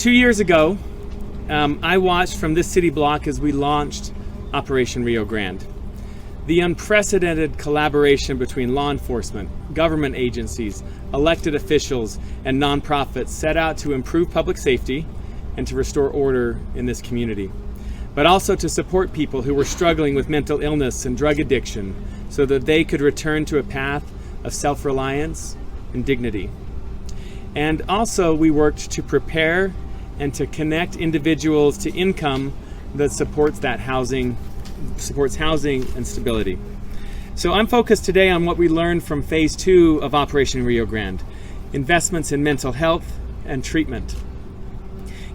2 years ago, I watched from this city block as we launched Operation Rio Grande. The unprecedented collaboration between law enforcement, government agencies, elected officials, and nonprofits set out to improve public safety and to restore order in this community, but also to support people who were struggling with mental illness and drug addiction so that they could return to a path of self-reliance and dignity. And also we worked to prepare and to connect individuals to income that supports housing and stability. So I'm focused today on what we learned from phase 2 of Operation Rio Grande, investments in mental health and treatment.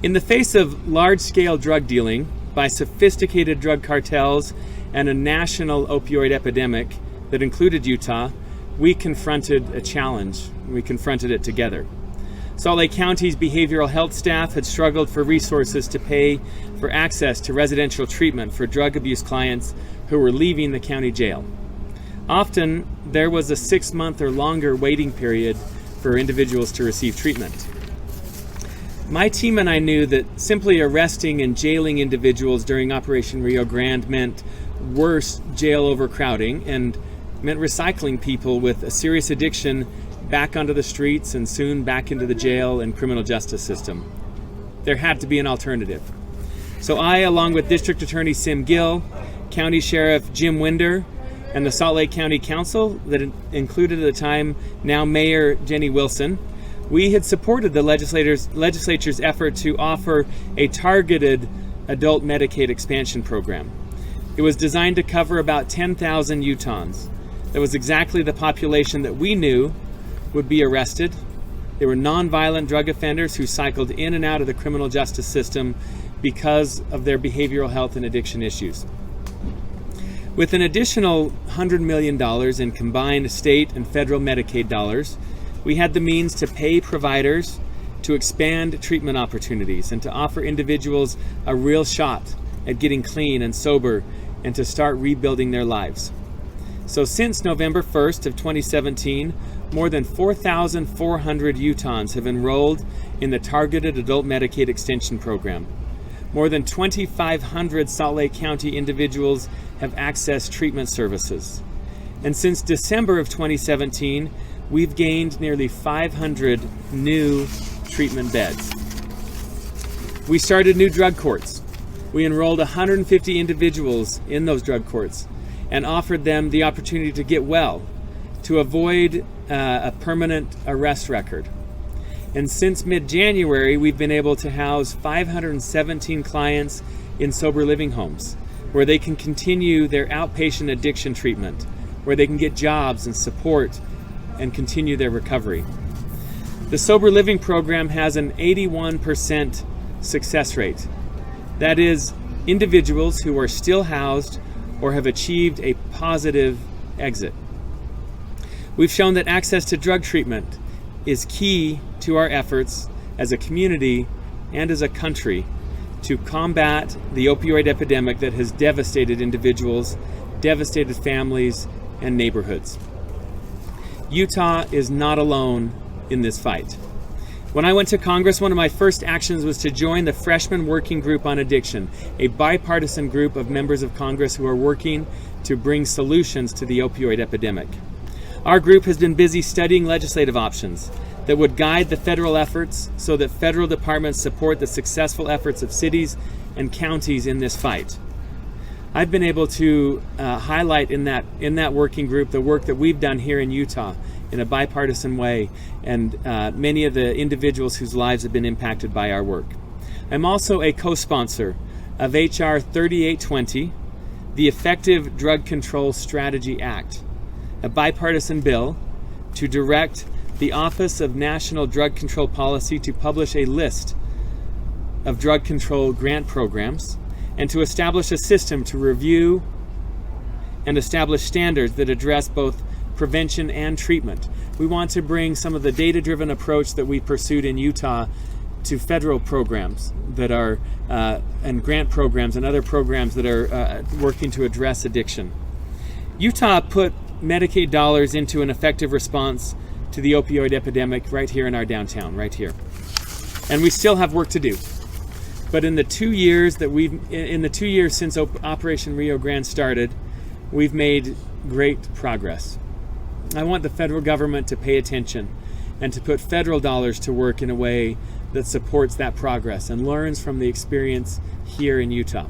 In the face of large-scale drug dealing by sophisticated drug cartels and a national opioid epidemic that included Utah, we confronted a challenge. We confronted it together. Salt Lake County's behavioral health staff had struggled for resources to pay for access to residential treatment for drug abuse clients who were leaving the county jail. Often, there was a 6-month or longer waiting period for individuals to receive treatment. My team and I knew that simply arresting and jailing individuals during Operation Rio Grande meant worse jail overcrowding and meant recycling people with a serious addiction back onto the streets and soon back into the jail and criminal justice system. There had to be an alternative. So I, along with District Attorney Sim Gill, County Sheriff Jim Winder, and the Salt Lake County Council that included at the time now Mayor Jenny Wilson, we had supported the legislature's effort to offer a targeted adult Medicaid expansion program. It was designed to cover about 10,000 Utahns. That was exactly the population that we knew would be arrested. They were nonviolent drug offenders who cycled in and out of the criminal justice system because of their behavioral health and addiction issues. With an additional $100 million in combined state and federal Medicaid dollars, we had the means to pay providers to expand treatment opportunities and to offer individuals a real shot at getting clean and sober and to start rebuilding their lives. So since November 1st of 2017, more than 4,400 Utahns have enrolled in the Targeted Adult Medicaid Extension Program. More than 2,500 Salt Lake County individuals have accessed treatment services. And since December of 2017, we've gained nearly 500 new treatment beds. We started new drug courts. We enrolled 150 individuals in those drug courts and offered them the opportunity to get well, to avoid a permanent arrest record. And since mid-January, we've been able to house 517 clients in sober living homes, where they can continue their outpatient addiction treatment, where they can get jobs and support and continue their recovery. The sober living program has an 81% success rate. That is, individuals who are still housed or have achieved a positive exit. We've shown that access to drug treatment is key to our efforts as a community and as a country to combat the opioid epidemic that has devastated individuals, devastated families, and neighborhoods. Utah is not alone in this fight. When I went to Congress, one of my first actions was to join the Freshman Working Group on Addiction, a bipartisan group of members of Congress who are working to bring solutions to the opioid epidemic. Our group has been busy studying legislative options that would guide the federal efforts so that federal departments support the successful efforts of cities and counties in this fight. I've been able to highlight in that working group the work that we've done here in Utah in a bipartisan way, and many of the individuals whose lives have been impacted by our work. I'm also a co-sponsor of H.R. 3820, the Effective Drug Control Strategy Act, a bipartisan bill to direct the Office of National Drug Control Policy to publish a list of drug control grant programs and to establish a system to review and establish standards that address both prevention and treatment. We want to bring some of the data-driven approach that we pursued in Utah to federal programs that are, and grant programs and other programs that are working to address addiction. Utah put Medicaid dollars into an effective response to the opioid epidemic right here in our downtown, right here. And we still have work to do. But in the 2 years since Operation Rio Grande started, we've made great progress. I want the federal government to pay attention and to put federal dollars to work in a way that supports that progress and learns from the experience here in Utah.